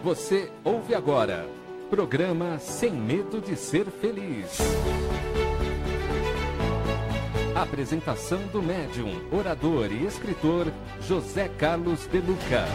Você ouve agora, programa Sem Medo de Ser Feliz. Apresentação do médium, orador e escritor José Carlos de Luca.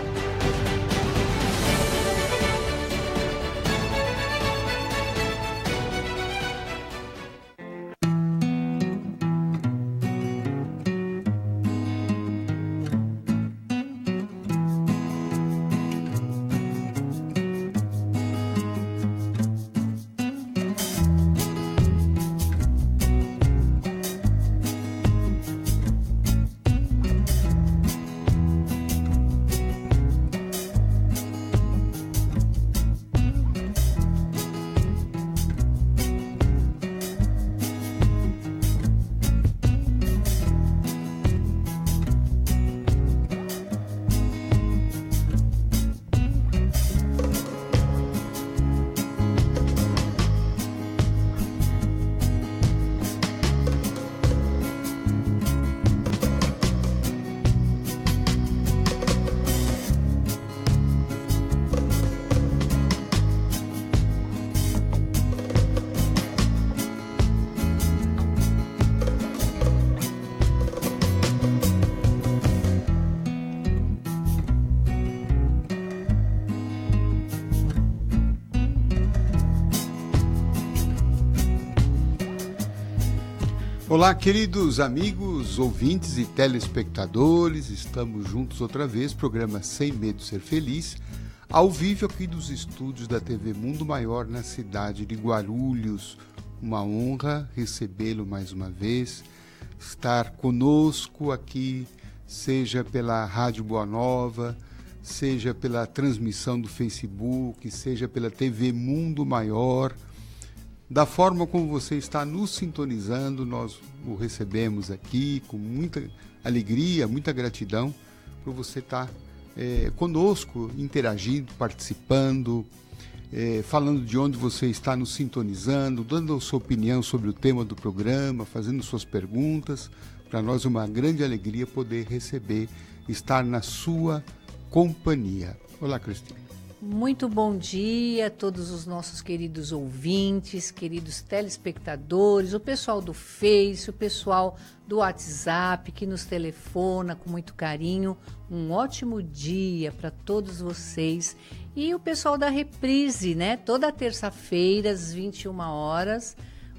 Olá, queridos amigos, ouvintes e telespectadores, estamos juntos outra vez, programa Sem Medo de Ser Feliz, ao vivo aqui dos estúdios da TV Mundo Maior na cidade de Guarulhos. Uma honra recebê-lo mais uma vez, estar conosco aqui, seja pela Rádio Boa Nova, seja pela transmissão do Facebook, seja pela TV Mundo Maior. Da forma como você está nos sintonizando, nós o recebemos aqui com muita alegria, muita gratidão por você estar conosco, interagindo, participando, falando de onde você está nos sintonizando, dando a sua opinião sobre o tema do programa, fazendo suas perguntas. Para nós é uma grande alegria poder receber, estar na sua companhia. Olá, Cristina. Muito bom dia a todos os nossos queridos ouvintes, queridos telespectadores, o pessoal do Face, o pessoal do WhatsApp que nos telefona com muito carinho. Um ótimo dia para todos vocês. E o pessoal da Reprise, né? Toda terça-feira, às 21 horas.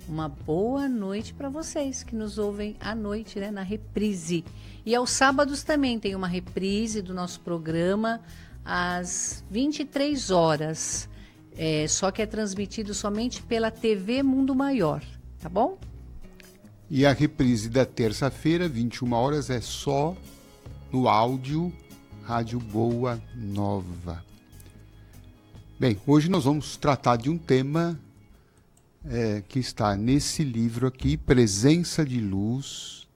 Uma boa noite para vocês que nos ouvem à noite, né? Na Reprise. E aos sábados também tem uma reprise do nosso programa, às 23 horas, só que é transmitido somente pela TV Mundo Maior, tá bom? E a reprise da terça-feira, 21 horas, é só no áudio Rádio Boa Nova. Bem, hoje nós vamos tratar de um tema que está nesse livro aqui, Presença de Luz,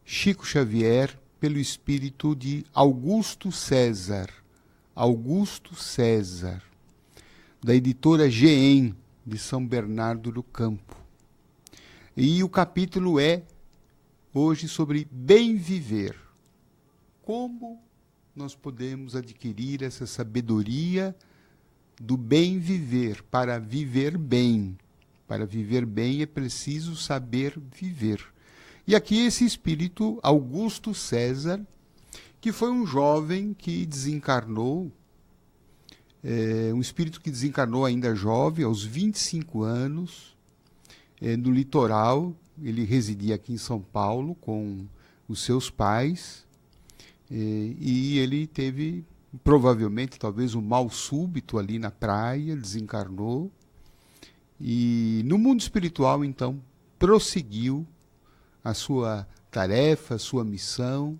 Chico Xavier, pelo espírito de Augusto César, da editora GEM, de São Bernardo do Campo. E o capítulo é, hoje, sobre bem viver. Como nós podemos adquirir essa sabedoria do bem viver, para viver bem. Para viver bem é preciso saber viver. E aqui esse espírito, Augusto César, que foi um jovem que desencarnou, um espírito que desencarnou ainda jovem, aos 25 anos, no litoral. Ele residia aqui em São Paulo com os seus pais, e ele teve, provavelmente, talvez um mal súbito ali na praia, desencarnou, e no mundo espiritual, então, prosseguiu a sua tarefa, a sua missão,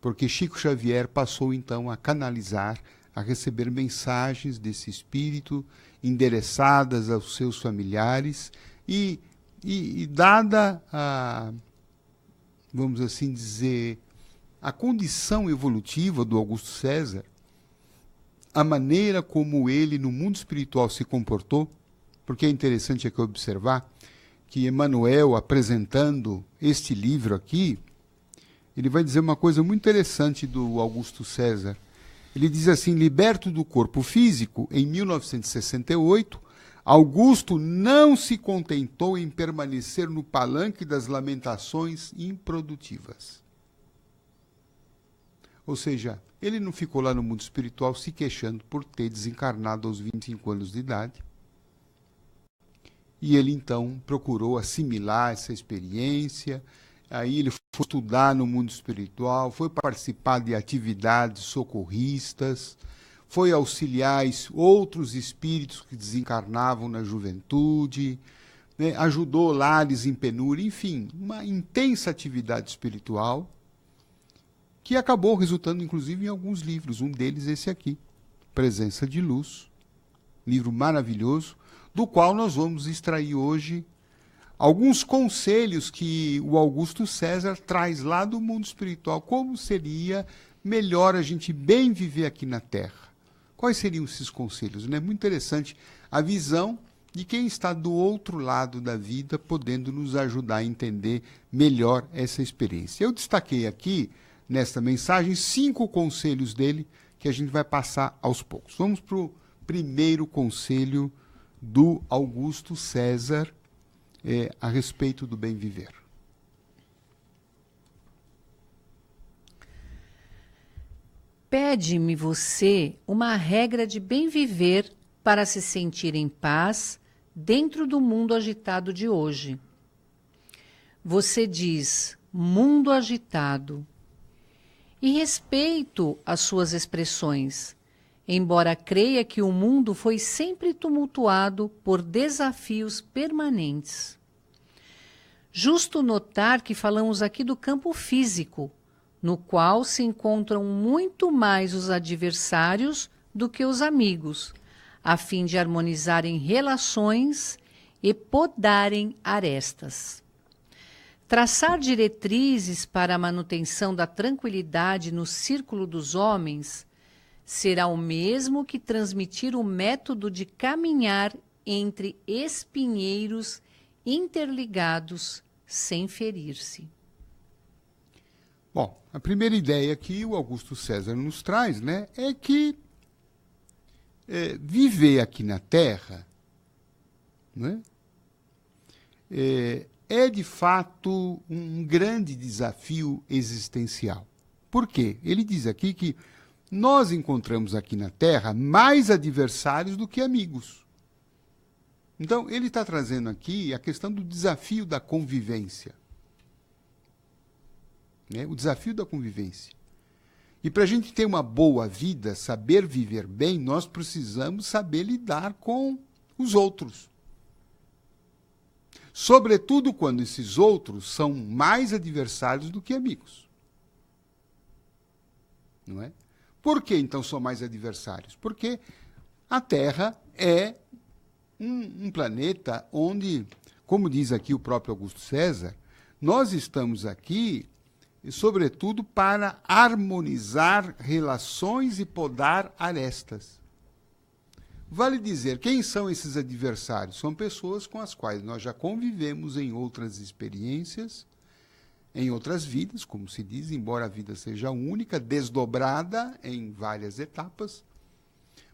porque Chico Xavier passou então a canalizar, a receber mensagens desse espírito endereçadas aos seus familiares e dada a, vamos assim dizer, a condição evolutiva do Augusto César, a maneira como ele no mundo espiritual se comportou, porque é interessante aqui observar que Emmanuel, apresentando este livro aqui, ele vai dizer uma coisa muito interessante do Augusto César. Ele diz assim: liberto do corpo físico, em 1968, Augusto não se contentou em permanecer no palanque das lamentações improdutivas. Ou seja, ele não ficou lá no mundo espiritual se queixando por ter desencarnado aos 25 anos de idade. E ele, então, procurou assimilar essa experiência. Aí ele foi estudar no mundo espiritual, foi participar de atividades socorristas, foi auxiliar outros espíritos que desencarnavam na juventude, né? Ajudou lares em penúria, enfim, uma intensa atividade espiritual que acabou resultando, inclusive, em alguns livros. Um deles, esse aqui, Presença de Luz, livro maravilhoso, do qual nós vamos extrair hoje alguns conselhos que o Augusto César traz lá do mundo espiritual. Como seria melhor a gente bem viver aqui na Terra? Quais seriam esses conselhos? É muito interessante a visão de quem está do outro lado da vida, podendo nos ajudar a entender melhor essa experiência. Eu destaquei aqui, nesta mensagem, 5 conselhos dele, que a gente vai passar aos poucos. Vamos para o primeiro conselho do Augusto César, a respeito do bem viver. Pede-me você uma regra de bem viver para se sentir em paz dentro do mundo agitado de hoje. Você diz mundo agitado e respeito as suas expressões, embora creia que o mundo foi sempre tumultuado por desafios permanentes. Justo notar que falamos aqui do campo físico, no qual se encontram muito mais os adversários do que os amigos, a fim de harmonizarem relações e podarem arestas. Traçar diretrizes para a manutenção da tranquilidade no círculo dos homens será o mesmo que transmitir o método de caminhar entre espinheiros interligados sem ferir-se. Bom, a primeira ideia que o Augusto César nos traz, né, é que viver aqui na Terra, né, é de fato um grande desafio existencial. Por quê? Ele diz aqui que nós encontramos aqui na Terra mais adversários do que amigos. Então, ele está trazendo aqui a questão do desafio da convivência. Né? O desafio da convivência. E para a gente ter uma boa vida, saber viver bem, nós precisamos saber lidar com os outros. Sobretudo quando esses outros são mais adversários do que amigos. Não é? Por que, então, são mais adversários? Porque a Terra é um planeta onde, como diz aqui o próprio Augusto César, nós estamos aqui, sobretudo, para harmonizar relações e podar arestas. Vale dizer, quem são esses adversários? São pessoas com as quais nós já convivemos em outras experiências, em outras vidas, como se diz, embora a vida seja única, desdobrada em várias etapas,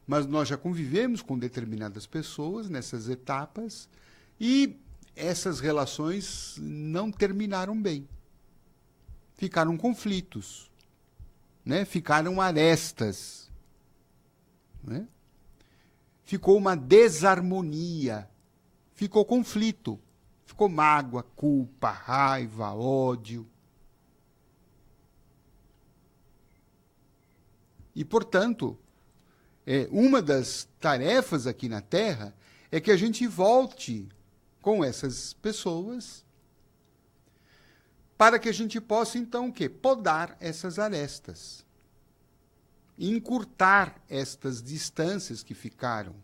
mas nós já convivemos com determinadas pessoas nessas etapas e essas relações não terminaram bem. Ficaram conflitos, né? Ficaram arestas, né? Ficou uma desarmonia, ficou conflito. Ficou mágoa, culpa, raiva, ódio. E, portanto, uma das tarefas aqui na Terra é que a gente volte com essas pessoas para que a gente possa, então, o quê? Podar essas arestas. Encurtar estas distâncias que ficaram.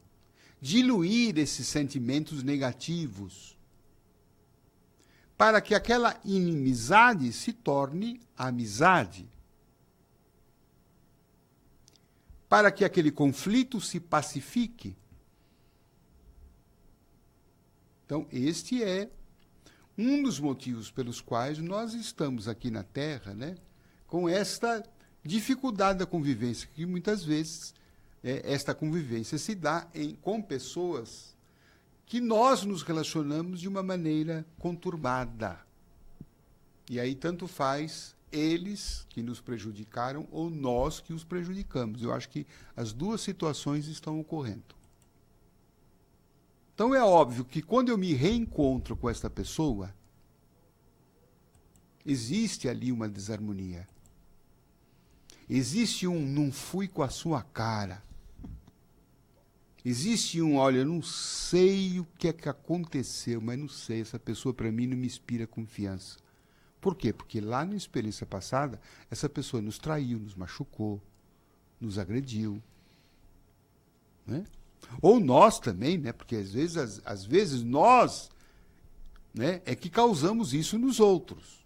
Diluir esses sentimentos negativos. Para que aquela inimizade se torne amizade. Para que aquele conflito se pacifique. Então, este é um dos motivos pelos quais nós estamos aqui na Terra, né, com esta dificuldade da convivência, que muitas vezes esta convivência se dá com pessoas que nós nos relacionamos de uma maneira conturbada. E aí tanto faz eles que nos prejudicaram ou nós que os prejudicamos. Eu acho que as duas situações estão ocorrendo. Então é óbvio que quando eu me reencontro com esta pessoa, existe ali uma desarmonia. Existe um não fui com a sua cara. Existe um, olha, eu não sei o que é que aconteceu, mas não sei, essa pessoa para mim não me inspira confiança. Por quê? Porque lá na experiência passada, essa pessoa nos traiu, nos machucou, nos agrediu. Né? Ou nós também, né? Porque às vezes nós, né, é que causamos isso nos outros.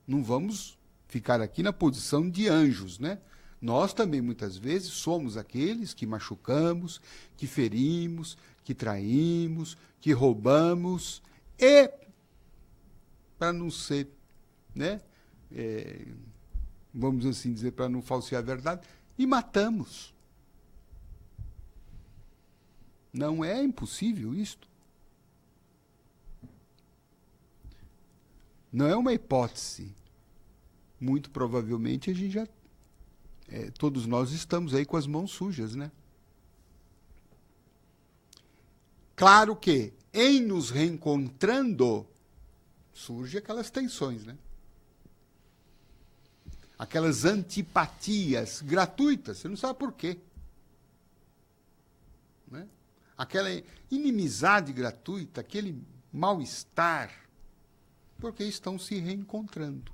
Não vamos ficar aqui na posição de anjos, né? Nós também, muitas vezes, somos aqueles que machucamos, que ferimos, que traímos, que roubamos, e, para não ser, né, vamos assim dizer, para não falsear a verdade, e matamos. Não é impossível isto. Não é uma hipótese. Muito provavelmente a gente já todos nós estamos aí com as mãos sujas, né? Claro que, em nos reencontrando, surgem aquelas tensões, né? Aquelas antipatias gratuitas, você não sabe por quê. Né? Aquela inimizade gratuita, aquele mal-estar, porque estão se reencontrando.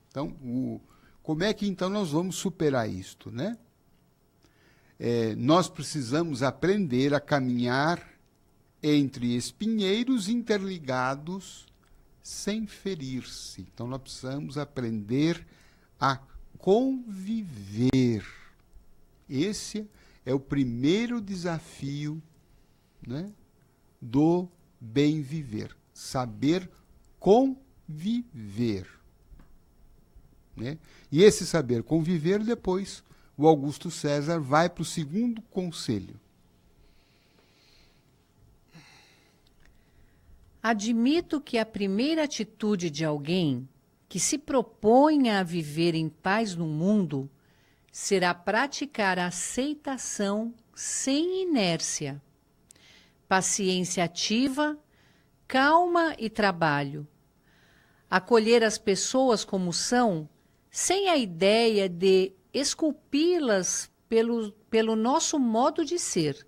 Então, como é que então nós vamos superar isto, né? Nós precisamos aprender a caminhar entre espinheiros interligados sem ferir-se. Então nós precisamos aprender a conviver. Esse é o primeiro desafio, né, do bem viver. Saber conviver. Né? E esse saber conviver, depois, o Augusto César vai para o segundo conselho. Admito que a primeira atitude de alguém que se propõe a viver em paz no mundo será praticar a aceitação sem inércia, paciência ativa, calma e trabalho, acolher as pessoas como são, sem a ideia de esculpi-las pelo nosso modo de ser,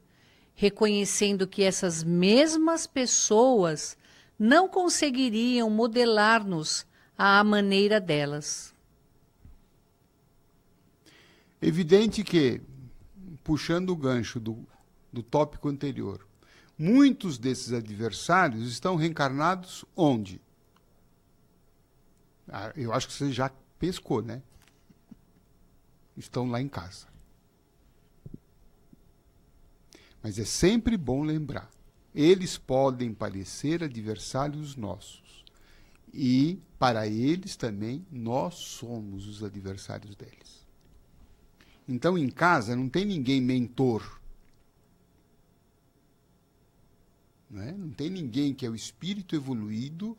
reconhecendo que essas mesmas pessoas não conseguiriam modelar-nos à maneira delas. Evidente que, puxando o gancho do tópico anterior, muitos desses adversários estão reencarnados onde? Eu acho que você já pescou, né? Estão lá em casa. Mas é sempre bom lembrar. Eles podem parecer adversários nossos. E, para eles também, nós somos os adversários deles. Então, em casa, não tem ninguém mentor. Né? Não tem ninguém que é o espírito evoluído,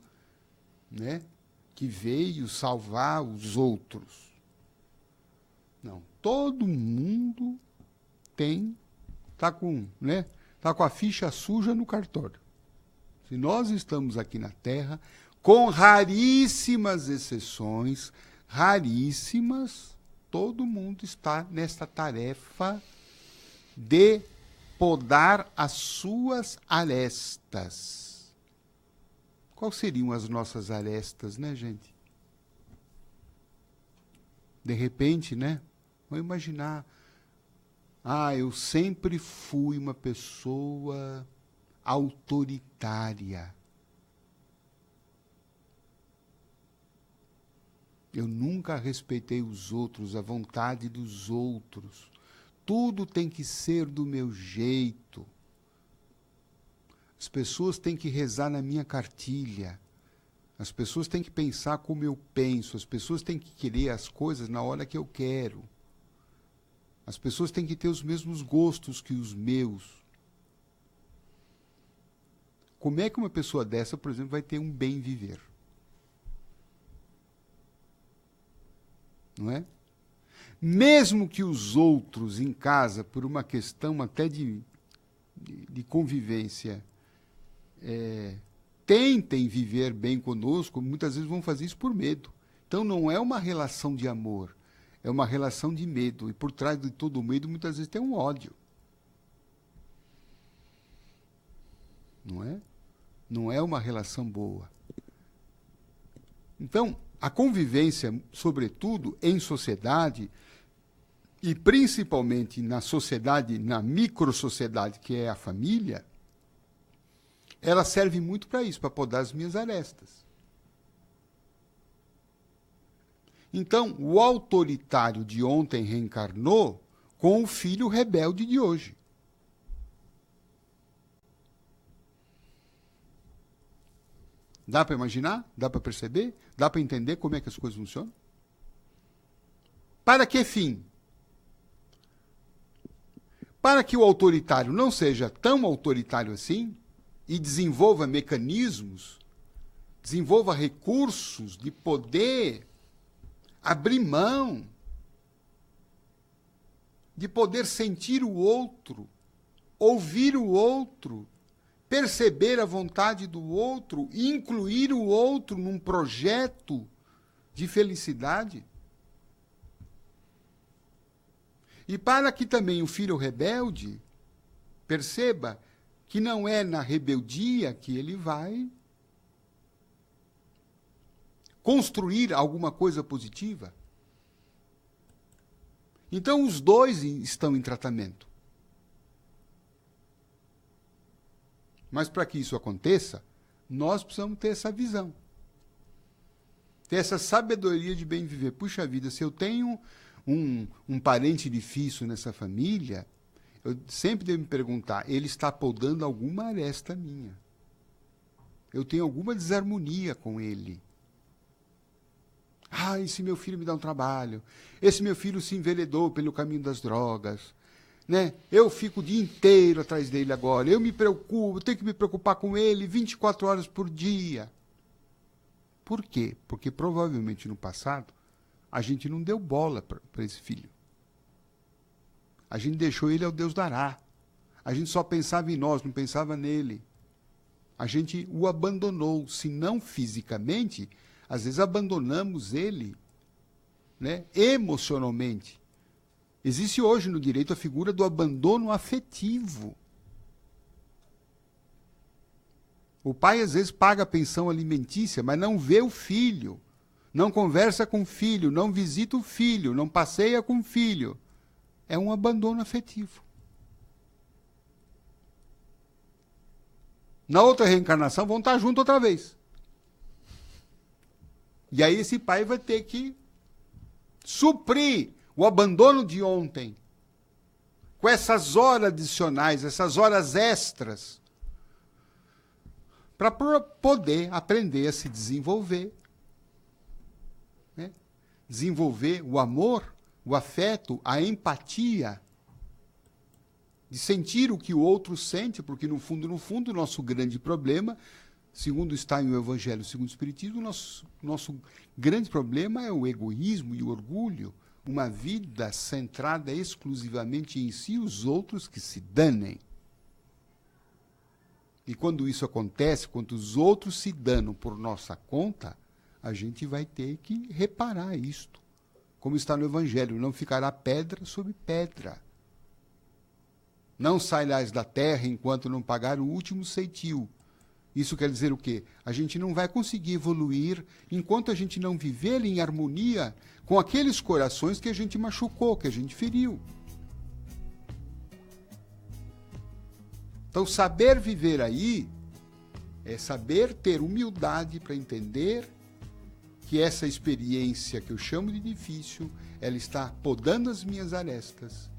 né, que veio salvar os outros. Não. Todo mundo está com a ficha suja no cartório. Se nós estamos aqui na Terra, com raríssimas exceções, raríssimas, todo mundo está nesta tarefa de podar as suas arestas. Quais seriam as nossas arestas, né, gente? De repente, né? Vamos imaginar. Eu sempre fui uma pessoa autoritária. Eu nunca respeitei os outros, a vontade dos outros. Tudo tem que ser do meu jeito. As pessoas têm que rezar na minha cartilha. As pessoas têm que pensar como eu penso, as pessoas têm que querer as coisas na hora que eu quero. As pessoas têm que ter os mesmos gostos que os meus. Como é que uma pessoa dessa, por exemplo, vai ter um bem viver? Não é? Mesmo que os outros em casa, por uma questão até de convivência, tentem viver bem conosco, muitas vezes vão fazer isso por medo. Então não é uma relação de amor, é uma relação de medo. E por trás de todo o medo, muitas vezes tem um ódio. Não é? Não é uma relação boa. Então, a convivência, sobretudo em sociedade, e principalmente na sociedade, na microsociedade, que é a família, ela serve muito para isso, para podar as minhas arestas. Então, o autoritário de ontem reencarnou com o filho rebelde de hoje. Dá para imaginar? Dá para perceber? Dá para entender como é que as coisas funcionam? Para que fim? Para que o autoritário não seja tão autoritário assim e desenvolva mecanismos, desenvolva recursos de poder abrir mão, de poder sentir o outro, ouvir o outro, perceber a vontade do outro, incluir o outro num projeto de felicidade. E para que também o filho rebelde perceba que não é na rebeldia que ele vai construir alguma coisa positiva. Então os dois estão em tratamento. Mas para que isso aconteça, nós precisamos ter essa visão. Ter essa sabedoria de bem viver. Puxa vida, se eu tenho um parente difícil nessa família, eu sempre devo me perguntar, ele está podando alguma aresta minha? Eu tenho alguma desarmonia com ele? Ah, esse meu filho me dá um trabalho. Esse meu filho se enveredou pelo caminho das drogas. Né? Eu fico o dia inteiro atrás dele agora. Eu me preocupo, tenho que me preocupar com ele 24 horas por dia. Por quê? Porque provavelmente no passado a gente não deu bola para esse filho. A gente deixou ele ao Deus dará. A gente só pensava em nós, não pensava nele. A gente o abandonou, se não fisicamente, às vezes abandonamos ele, né, emocionalmente. Existe hoje no direito a figura do abandono afetivo. O pai às vezes paga a pensão alimentícia, mas não vê o filho, não conversa com o filho, não visita o filho, não passeia com o filho. É um abandono afetivo. Na outra reencarnação vão estar juntos outra vez. E aí esse pai vai ter que suprir o abandono de ontem com essas horas adicionais, essas horas extras, para poder aprender a se desenvolver. Né? Desenvolver o amor, o afeto, a empatia, de sentir o que o outro sente, porque no fundo, o nosso grande problema, segundo está em o Evangelho, segundo o Espiritismo, nosso grande problema é o egoísmo e o orgulho, uma vida centrada exclusivamente em si, os outros que se danem. E quando isso acontece, quando os outros se danam por nossa conta, a gente vai ter que reparar isto. Como está no Evangelho, não ficará pedra sobre pedra. Não sairás da terra enquanto não pagar o último ceitil. Isso quer dizer o quê? A gente não vai conseguir evoluir enquanto a gente não viver em harmonia com aqueles corações que a gente machucou, que a gente feriu. Então, saber viver aí é saber ter humildade para entender que essa experiência que eu chamo de difícil, ela está podando as minhas arestas.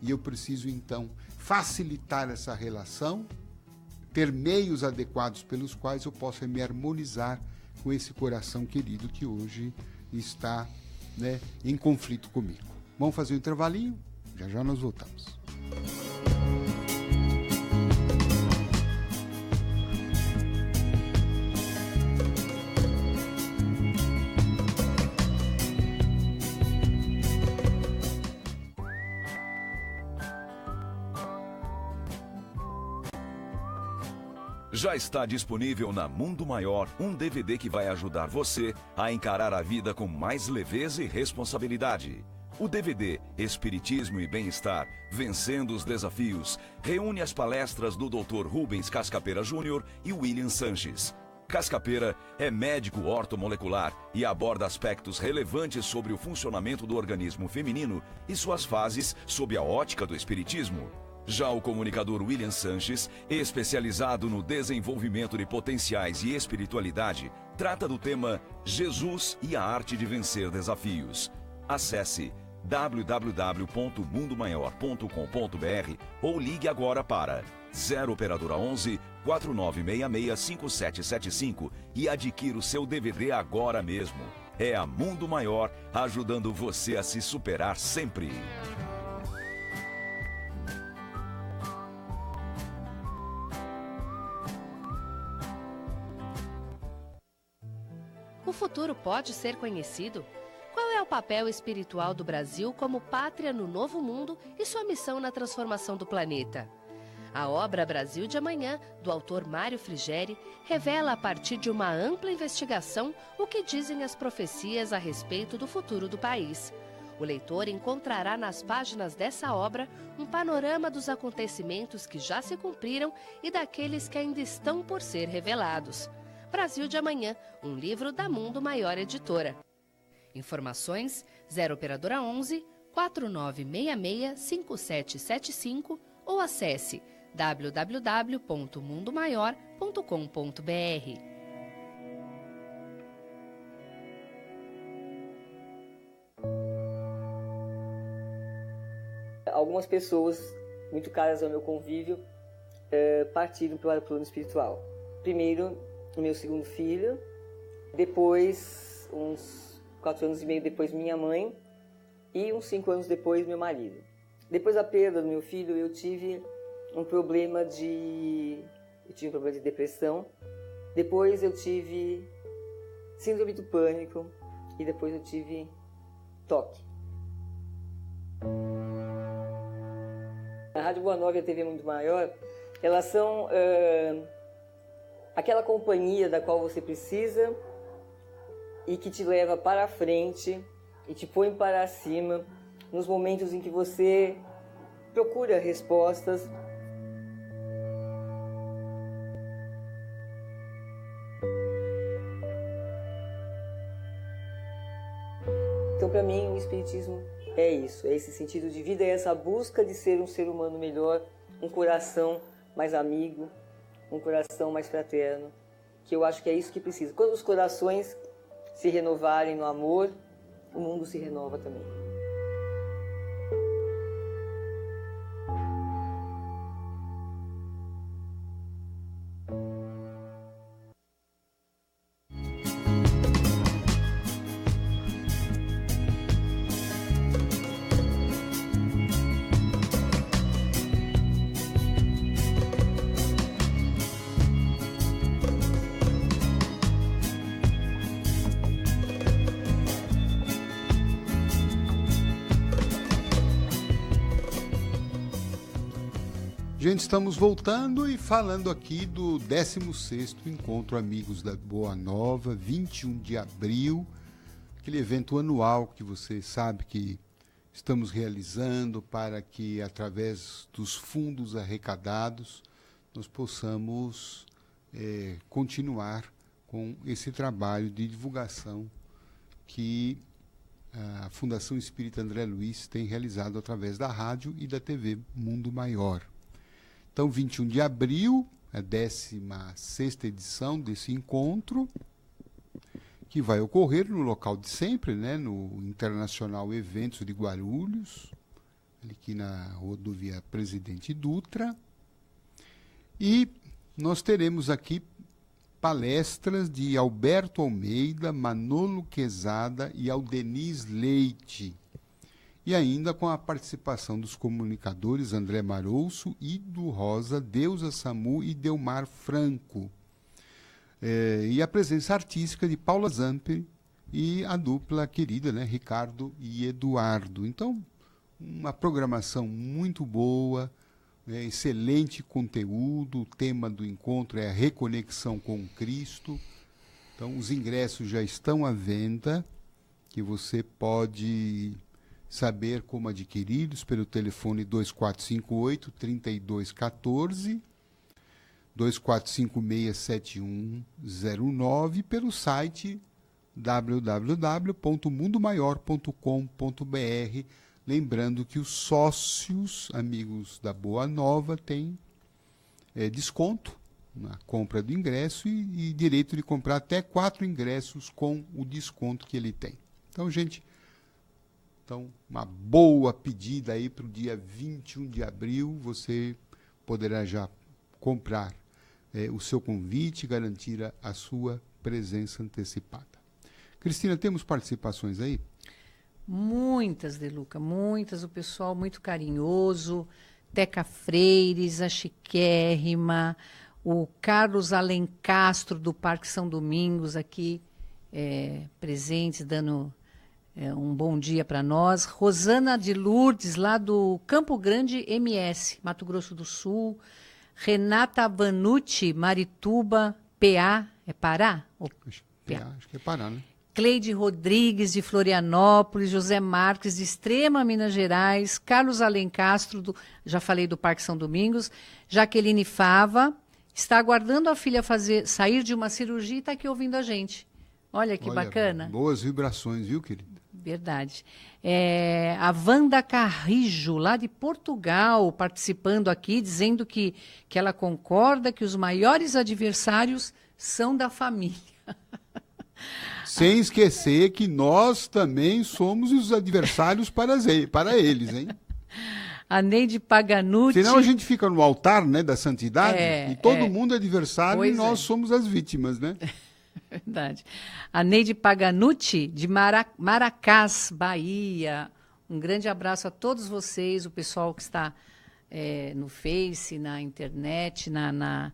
E eu preciso, então, facilitar essa relação, ter meios adequados pelos quais eu possa me harmonizar com esse coração querido que hoje está, né, em conflito comigo. Vamos fazer um intervalinho? Já já nós voltamos. Já está disponível na Mundo Maior um DVD que vai ajudar você a encarar a vida com mais leveza e responsabilidade. O DVD Espiritismo e Bem-Estar, Vencendo os Desafios, reúne as palestras do Dr. Rubens Cascapera Júnior e William Sanches. Cascapera é médico ortomolecular e aborda aspectos relevantes sobre o funcionamento do organismo feminino e suas fases sob a ótica do espiritismo. Já o comunicador William Sanches, especializado no desenvolvimento de potenciais e espiritualidade, trata do tema Jesus e a Arte de Vencer Desafios. Acesse www.mundomaior.com.br ou ligue agora para 0 operadora 11 4966 5775 e adquira o seu DVD agora mesmo. É a Mundo Maior ajudando você a se superar sempre. O futuro pode ser conhecido? Qual é o papel espiritual do Brasil como pátria no novo mundo e sua missão na transformação do planeta? A obra Brasil de Amanhã, do autor Mário Frigeri, revela a partir de uma ampla investigação o que dizem as profecias a respeito do futuro do país. O leitor encontrará nas páginas dessa obra um panorama dos acontecimentos que já se cumpriram e daqueles que ainda estão por ser revelados. Brasil de Amanhã, um livro da Mundo Maior Editora. Informações 0 operadora 11 4966 5775 ou acesse www.mundomaior.com.br. Algumas pessoas muito caras ao meu convívio partiram para o plano espiritual. Primeiro, o meu segundo filho, depois, uns 4 anos e meio depois, minha mãe, e uns 5 anos depois, meu marido. Depois da perda do meu filho, eu tive um problema de depressão, depois eu tive síndrome do pânico e depois eu tive toque. A Rádio Boa Nova e a TV Mundo Maior, elas são aquela companhia da qual você precisa e que te leva para frente e te põe para cima nos momentos em que você procura respostas. Então, para mim, o Espiritismo é isso, é esse sentido de vida, é essa busca de ser um ser humano melhor, um coração mais amigo, um coração mais fraterno, que eu acho que é isso que precisa. Quando os corações se renovarem no amor, o mundo se renova também. Gente, estamos voltando e falando aqui do 16º Encontro Amigos da Boa Nova, 21 de abril, aquele evento anual que você sabe que estamos realizando para que, através dos fundos arrecadados, nós possamos continuar com esse trabalho de divulgação que a Fundação Espírita André Luiz tem realizado através da rádio e da TV Mundo Maior. Então, 21 de abril, a 16ª edição desse encontro, que vai ocorrer no local de sempre, né, no Internacional Eventos de Guarulhos, aqui na rodovia Presidente Dutra. E nós teremos aqui palestras de Alberto Almeida, Manolo Quezada e Aldeniz Leite. E ainda com a participação dos comunicadores André Marouço, Ido Rosa, Deusa Samu e Delmar Franco. E a presença artística de Paula Zamper e a dupla querida, né, Ricardo e Eduardo. Então, uma programação muito boa, excelente conteúdo. O tema do encontro é a reconexão com Cristo. Então, os ingressos já estão à venda, que você pode saber como adquiri-los pelo telefone 2458-3214, 2456-7109, pelo site www.mundomaior.com.br. Lembrando que os sócios, amigos da Boa Nova, têm desconto na compra do ingresso e direito de comprar até 4 ingressos com o desconto que ele tem. Então, gente, uma boa pedida aí para o dia 21 de abril. Você poderá já comprar o seu convite e garantir a sua presença antecipada. Cristina, temos participações aí? Muitas, De Luca, muitas. O pessoal muito carinhoso. Teca Freires, a Chiquérrima, o Carlos Alencastro, do Parque São Domingos, aqui presentes, dando um bom dia para nós. Rosana de Lourdes, lá do Campo Grande MS, Mato Grosso do Sul. Renata Vanucci, Marituba, PA, é Pará? Acho que é Pará, né? Cleide Rodrigues, de Florianópolis, José Marques, de Extrema, Minas Gerais, Carlos Alencastro, já falei do Parque São Domingos, Jaqueline Fava, está aguardando a filha sair de uma cirurgia e está aqui ouvindo a gente. Olha que bacana. Boas vibrações, viu, querida? Verdade. A Wanda Carrijo, lá de Portugal, participando aqui, dizendo que ela concorda que os maiores adversários são da família. Sem esquecer que nós também somos os adversários para eles, hein? A Neide Paganucci... Senão a gente fica no altar, né, da santidade e todo mundo é adversário e nós somos as vítimas, né? Verdade. A Neide Paganucci, de Maracás, Bahia. Um grande abraço a todos vocês, o pessoal que está no Face, na internet, na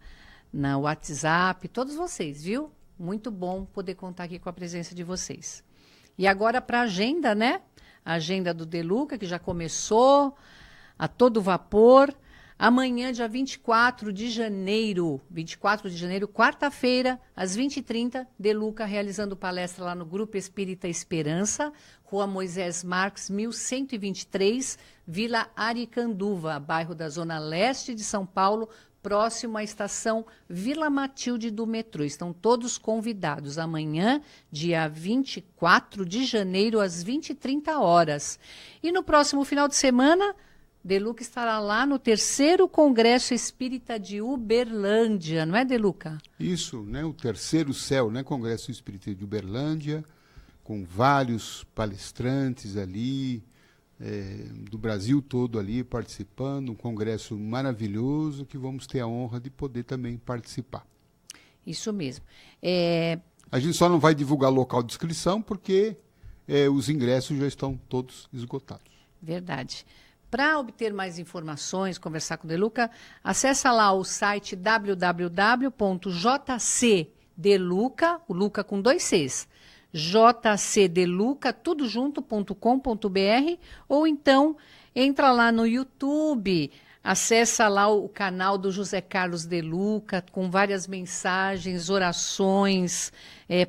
WhatsApp, todos vocês, viu? Muito bom poder contar aqui com a presença de vocês. E agora para a agenda, né? A agenda do De Luca, que já começou a todo vapor. Amanhã, dia 24 de janeiro, quarta-feira, às 20h30, De Luca realizando palestra lá no Grupo Espírita Esperança, Rua Moisés Marques, 1123, Vila Aricanduva, bairro da Zona Leste de São Paulo, próximo à estação Vila Matilde do metrô. Estão todos convidados. Amanhã, dia 24 de janeiro, às 20h30. E no próximo final de semana, De Luca estará lá no 3º Congresso Espírita de Uberlândia, não é, De Luca? Isso, né? O 3º CEL, né? Congresso Espírita de Uberlândia, com vários palestrantes ali, do Brasil todo ali participando, um congresso maravilhoso que vamos ter a honra de poder também participar. Isso mesmo. A gente só não vai divulgar local de inscrição porque os ingressos já estão todos esgotados. Verdade. Para obter mais informações, conversar com o De Luca, acessa lá o site www.jcdeluca, o Luca com 2 Cs, jcdeluca, tudo junto.com.br, ou então entra lá no YouTube, acessa lá o canal do José Carlos De Luca, com várias mensagens, orações,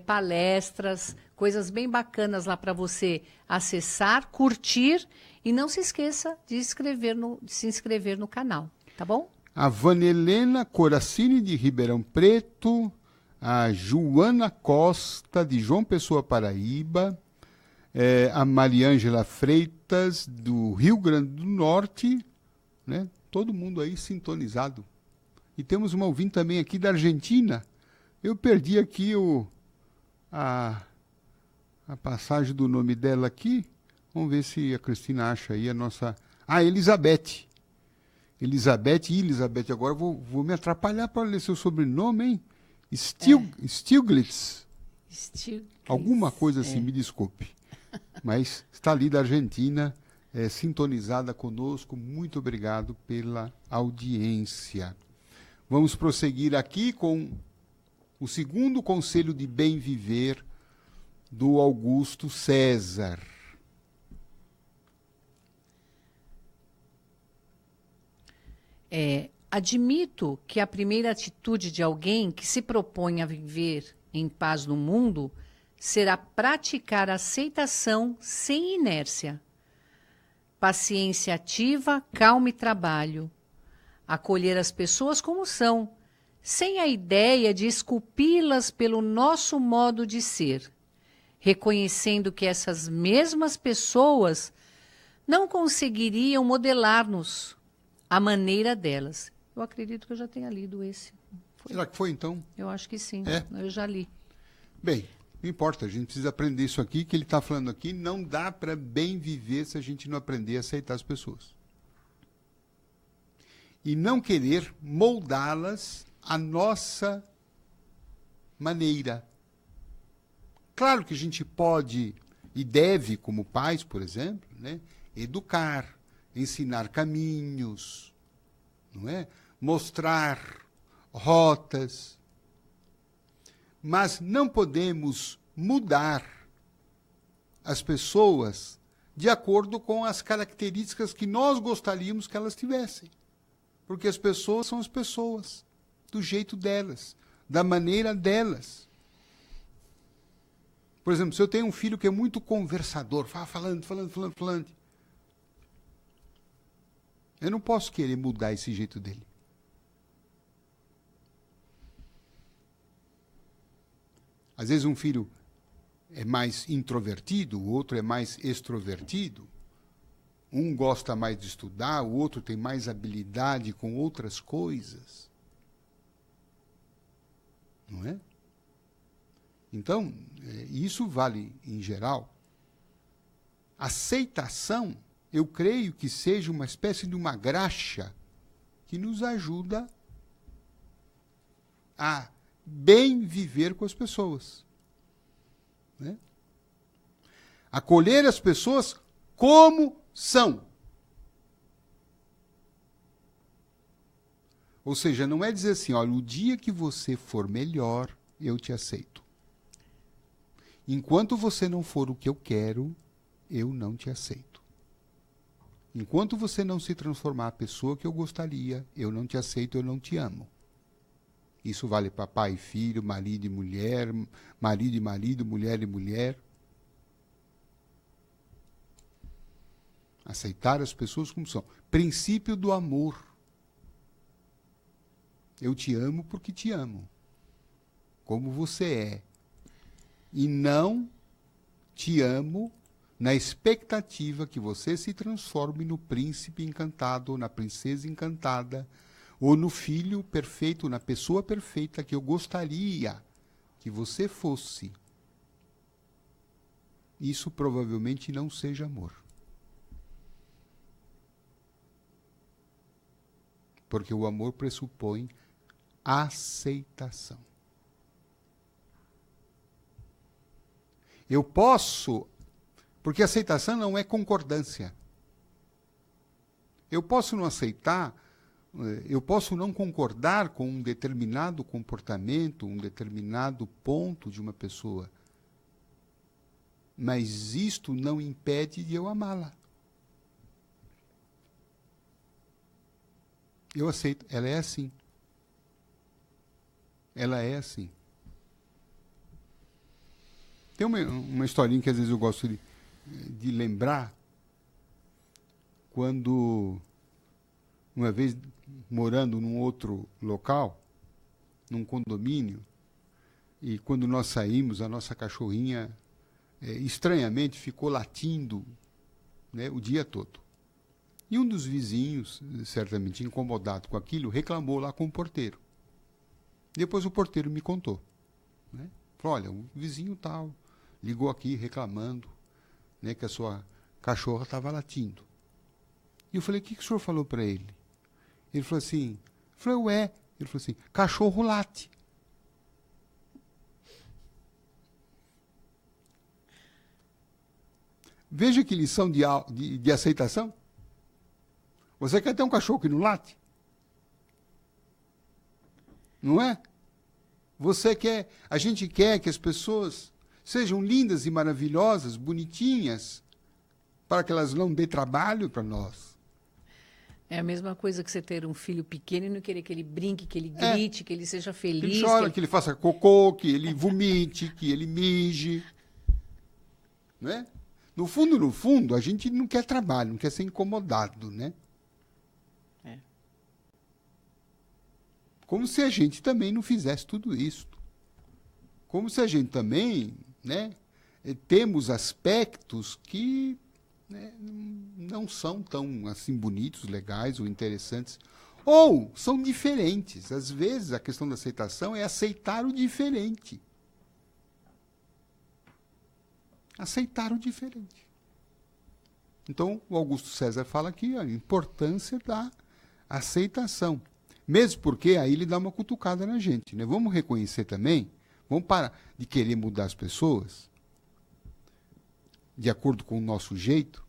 palestras, coisas bem bacanas lá para você acessar, curtir. E não se esqueça de se inscrever no canal, tá bom? A Vanelena Coracini, de Ribeirão Preto, a Joana Costa, de João Pessoa, Paraíba, a Mariângela Freitas, do Rio Grande do Norte, né? Todo mundo aí sintonizado. E temos uma ouvinte também aqui da Argentina. Eu perdi aqui a passagem do nome dela aqui. Vamos ver se a Cristina acha aí a nossa... Elizabeth. Elizabeth, agora vou me atrapalhar para ler seu sobrenome, hein? Stiglitz. Alguma coisa assim, me desculpe. Mas está ali da Argentina, sintonizada conosco. Muito obrigado pela audiência. Vamos prosseguir aqui com o segundo conselho de bem viver do Augusto César. Admito que a primeira atitude de alguém que se propõe a viver em paz no mundo será praticar a aceitação sem inércia, paciência ativa, calma e trabalho, acolher as pessoas como são, sem a ideia de esculpi-las pelo nosso modo de ser, reconhecendo que essas mesmas pessoas não conseguiriam modelar-nos à maneira delas. Eu acredito que eu já tenha lido esse. Será que foi, então? Eu acho que sim. É? Eu já li. Bem, não importa, a gente precisa aprender isso aqui, que ele está falando aqui. Não dá para bem viver se a gente não aprender a aceitar as pessoas. E não querer moldá-las à nossa maneira. Claro que a gente pode e deve, como pais, por exemplo, né, educar, ensinar caminhos, não é? Mostrar rotas. Mas não podemos mudar as pessoas de acordo com as características que nós gostaríamos que elas tivessem. Porque as pessoas são as pessoas, do jeito delas, da maneira delas. Por exemplo, se eu tenho um filho que é muito conversador, falando, eu não posso querer mudar esse jeito dele. Às vezes um filho é mais introvertido, o outro é mais extrovertido. Um gosta mais de estudar, o outro tem mais habilidade com outras coisas. Não é? Então, isso vale em geral. Aceitação, eu creio que seja uma espécie de uma graxa que nos ajuda a bem viver com as pessoas. Né? Acolher as pessoas como são. Ou seja, não é dizer assim, olha, o dia que você for melhor, eu te aceito. Enquanto você não for o que eu quero, eu não te aceito. Enquanto você não se transformar a pessoa que eu gostaria, eu não te aceito, eu não te amo. Isso vale para pai e filho, marido e mulher, marido e marido, mulher e mulher. Aceitar as pessoas como são. Princípio do amor. Eu te amo porque te amo. Como você é. E não te amo na expectativa que você se transforme no príncipe encantado, ou na princesa encantada, ou no filho perfeito, na pessoa perfeita que eu gostaria que você fosse. Isso provavelmente não seja amor. Porque o amor pressupõe aceitação. Eu posso, porque aceitação não é concordância. Eu posso não aceitar, eu posso não concordar com um determinado comportamento, um determinado ponto de uma pessoa. Mas isto não impede de eu amá-la. Eu aceito, ela é assim. Ela é assim. Tem uma historinha que às vezes eu gosto de lembrar, quando, uma vez morando num outro local, num condomínio, e quando nós saímos, a nossa cachorrinha, estranhamente, ficou latindo, né, o dia todo. E um dos vizinhos, certamente incomodado com aquilo, reclamou lá com o porteiro. Depois o porteiro me contou. Né? Falou, olha, o vizinho tal ligou aqui reclamando, né, que a sua cachorra estava latindo. E eu falei, o que o senhor falou para ele? Ele falou assim, ele falou assim, cachorro late. Veja que lição de aceitação. Você quer ter um cachorro que não late? Não é? A gente quer que as pessoas sejam lindas e maravilhosas, bonitinhas, para que elas não dê trabalho para nós. É a mesma coisa que você ter um filho pequeno e não querer que ele brinque, que ele grite, que ele seja feliz. Que ele chore, que ele faça cocô, que ele vomite, que ele mije. Não é? No fundo, a gente não quer trabalho, não quer ser incomodado, né? É. Como se a gente também não fizesse tudo isso. Como se a gente também, né, temos aspectos que, né, não são tão assim bonitos, legais ou interessantes, ou são diferentes. Às vezes a questão da aceitação é aceitar o diferente. Aceitar o diferente. Então, o Augusto César fala aqui a importância da aceitação. Mesmo porque aí ele dá uma cutucada na gente, né? Vamos reconhecer também, vamos parar de querer mudar as pessoas de acordo com o nosso jeito,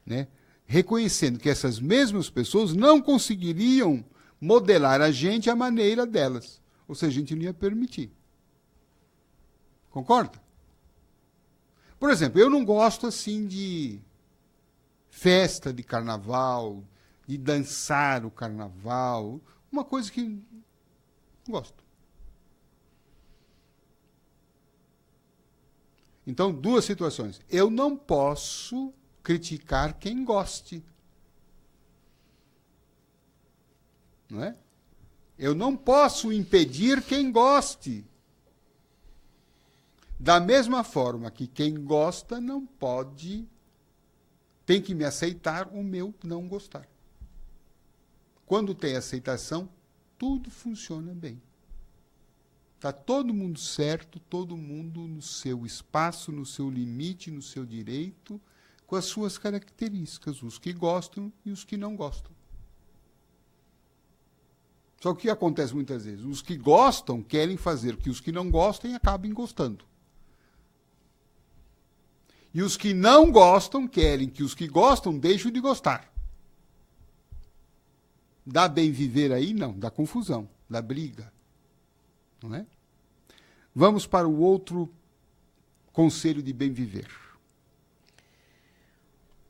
né? Reconhecendo que essas mesmas pessoas não conseguiriam modelar a gente à maneira delas. Ou seja, a gente não ia permitir. Concorda? Por exemplo, eu não gosto assim de festa de carnaval, de dançar o carnaval, uma coisa que não gosto. Então, duas situações. Eu não posso criticar quem goste. Não é? Eu não posso impedir quem goste. Da mesma forma que quem gosta não pode, tem que me aceitar o meu não gostar. Quando tem aceitação, tudo funciona bem. Está todo mundo certo, todo mundo no seu espaço, no seu limite, no seu direito, com as suas características, os que gostam e os que não gostam. Só que o que acontece muitas vezes? Os que gostam querem fazer que os que não gostem acabem gostando. E os que não gostam querem que os que gostam deixem de gostar. Dá bem viver aí? Não, dá confusão, dá briga. Não é? Vamos para o outro conselho de bem viver.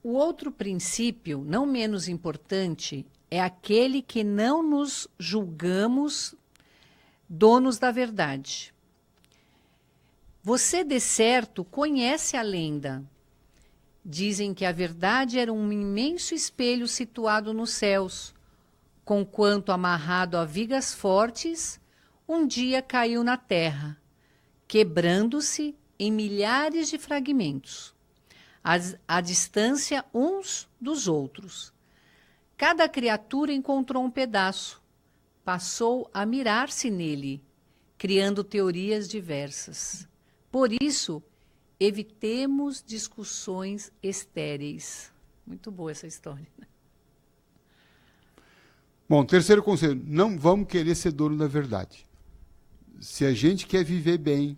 O outro princípio, não menos importante, é aquele que não nos julgamos donos da verdade. Você, de certo, conhece a lenda. Dizem que a verdade era um imenso espelho situado nos céus, conquanto amarrado a vigas fortes, um dia caiu na terra, quebrando-se em milhares de fragmentos, à distância uns dos outros. Cada criatura encontrou um pedaço, passou a mirar-se nele, criando teorias diversas. Por isso, evitemos discussões estéreis. Muito boa essa história. Bom, terceiro conselho, não vamos querer ser dono da verdade. Se a gente quer viver bem,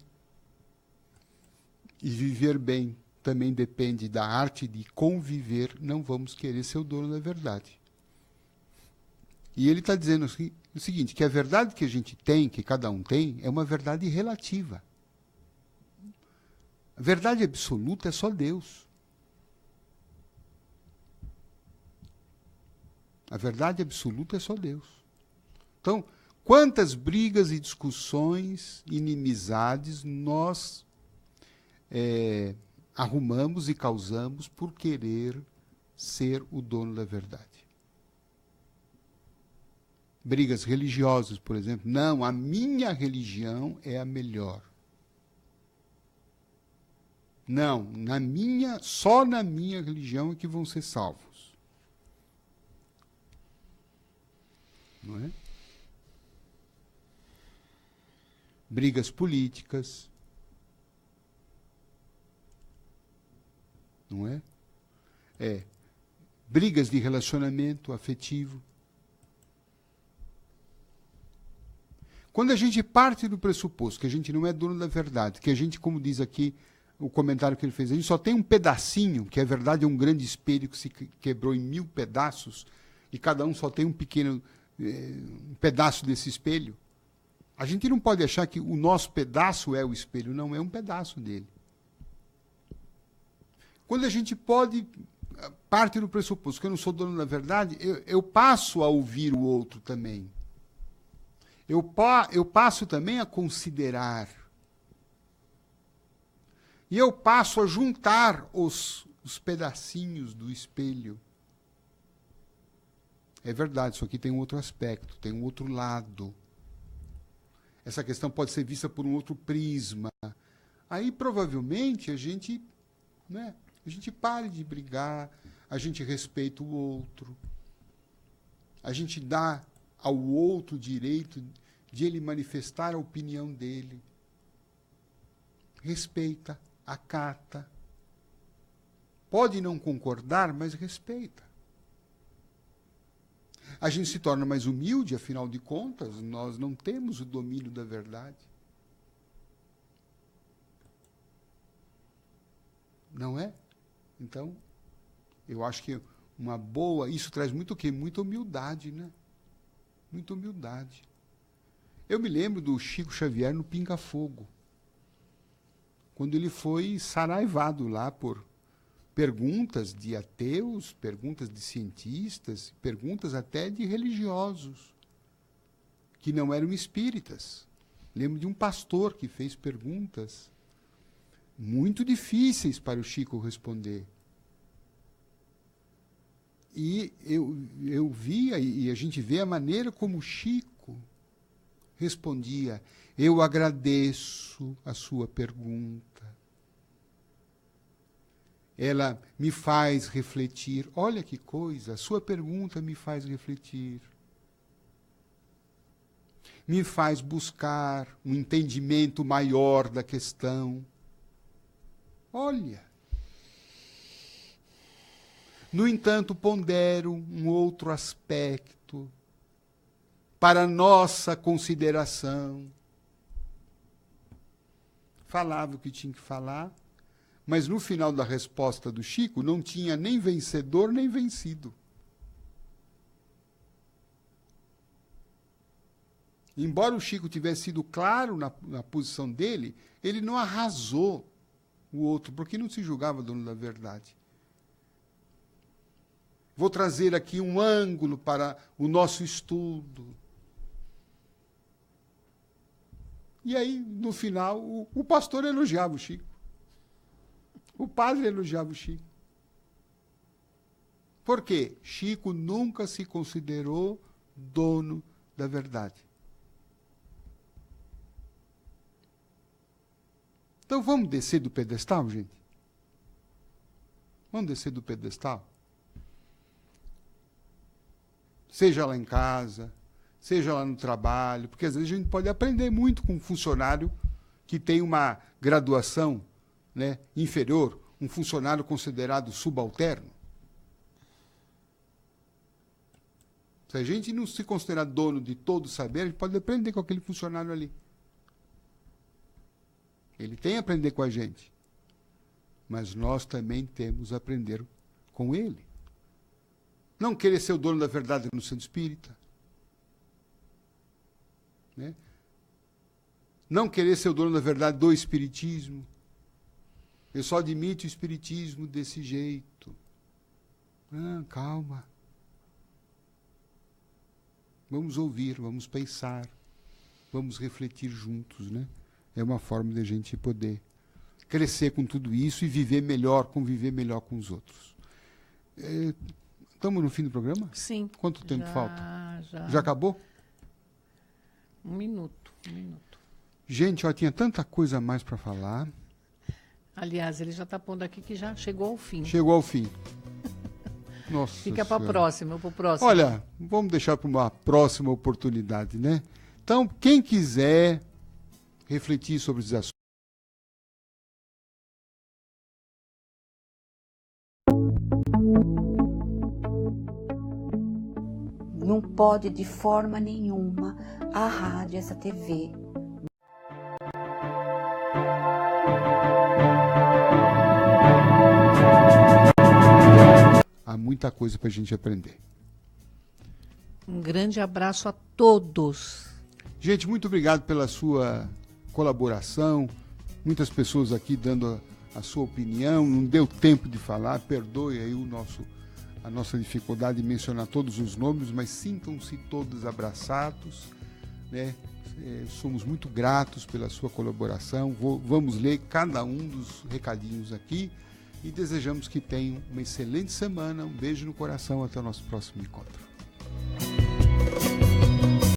e viver bem também depende da arte de conviver, não vamos querer ser o dono da verdade. E ele está dizendo o seguinte, que a verdade que a gente tem, que cada um tem, é uma verdade relativa. A verdade absoluta é só Deus. A verdade absoluta é só Deus. Então, quantas brigas e discussões, inimizades nós arrumamos e causamos por querer ser o dono da verdade. Brigas religiosas, por exemplo. Não, a minha religião é a melhor. Não, só na minha religião é que vão ser salvos. Não é? Brigas políticas. Não é? Brigas de relacionamento afetivo. Quando a gente parte do pressuposto que a gente não é dono da verdade, que a gente, como diz aqui o comentário que ele fez. A gente só tem um pedacinho, que é verdade, é um grande espelho que se quebrou em 1000 pedaços, e cada um só tem um pequeno um pedaço desse espelho. A gente não pode achar que o nosso pedaço é o espelho, não, é um pedaço dele. Quando a gente parte do pressuposto que eu não sou dono da verdade, eu passo a ouvir o outro também. Eu passo também a considerar. E eu passo a juntar os pedacinhos do espelho. É verdade, isso aqui tem um outro aspecto, tem um outro lado. Essa questão pode ser vista por um outro prisma. Aí, provavelmente, a gente pare de brigar, a gente respeita o outro, a gente dá ao outro o direito de ele manifestar a opinião dele. Respeita, acata. Pode não concordar, mas respeita. A gente se torna mais humilde, afinal de contas, nós não temos o domínio da verdade. Não é? Então, eu acho que isso traz muito o quê? Muita humildade, né? Muita humildade. Eu me lembro do Chico Xavier no Pinga Fogo, quando ele foi saraivado lá por perguntas de ateus, perguntas de cientistas, perguntas até de religiosos, que não eram espíritas. Lembro de um pastor que fez perguntas muito difíceis para o Chico responder. E eu via, e a gente vê a maneira como o Chico respondia. Eu agradeço a sua pergunta. Ela me faz refletir. Olha que coisa, a sua pergunta me faz refletir. Me faz buscar um entendimento maior da questão. Olha. No entanto, pondero um outro aspecto para nossa consideração. Falava o que tinha que falar, mas no final da resposta do Chico não tinha nem vencedor nem vencido. Embora o Chico tivesse sido claro na posição dele, ele não arrasou o outro, porque não se julgava dono da verdade. Vou trazer aqui um ângulo para o nosso estudo. E aí, no final, o pastor elogiava o Chico. O padre elogiava o Chico. Por quê? Chico nunca se considerou dono da verdade. Então vamos descer do pedestal, gente? Vamos descer do pedestal? Seja lá em casa, seja lá no trabalho, porque às vezes a gente pode aprender muito com um funcionário que tem uma graduação, né, inferior, um funcionário considerado subalterno. Se a gente não se considerar dono de todo o saber, a gente pode aprender com aquele funcionário ali. Ele tem a aprender com a gente. Mas nós também temos a aprender com ele. Não querer ser o dono da verdade no centro espírita. Né? Não querer ser o dono da verdade do espiritismo. Eu só admito o espiritismo desse jeito. Calma. Vamos ouvir, vamos pensar, vamos refletir juntos, né? É uma forma de a gente poder crescer com tudo isso e viver melhor, conviver melhor com os outros. Estamos no fim do programa? Sim. Quanto tempo falta? Já acabou? Um minuto. Gente, tinha tanta coisa a mais para falar. Aliás, ele já está pondo aqui que já chegou ao fim. Chegou ao fim. Nossa Fica para Senhora. pro próximo. Olha, vamos deixar para uma próxima oportunidade, né? Então, quem quiser refletir sobre esses assuntos, não pode de forma nenhuma a rádio, essa TV, muita coisa para a gente aprender. Um grande abraço a todos. Gente, muito obrigado pela sua colaboração. Muitas pessoas aqui dando a sua opinião. Não deu tempo de falar. Perdoe aí a nossa dificuldade de mencionar todos os nomes, mas sintam-se todos abraçados, né? Somos muito gratos pela sua colaboração. Vamos ler cada um dos recadinhos aqui e desejamos que tenham uma excelente semana. Um beijo no coração. Até o nosso próximo encontro.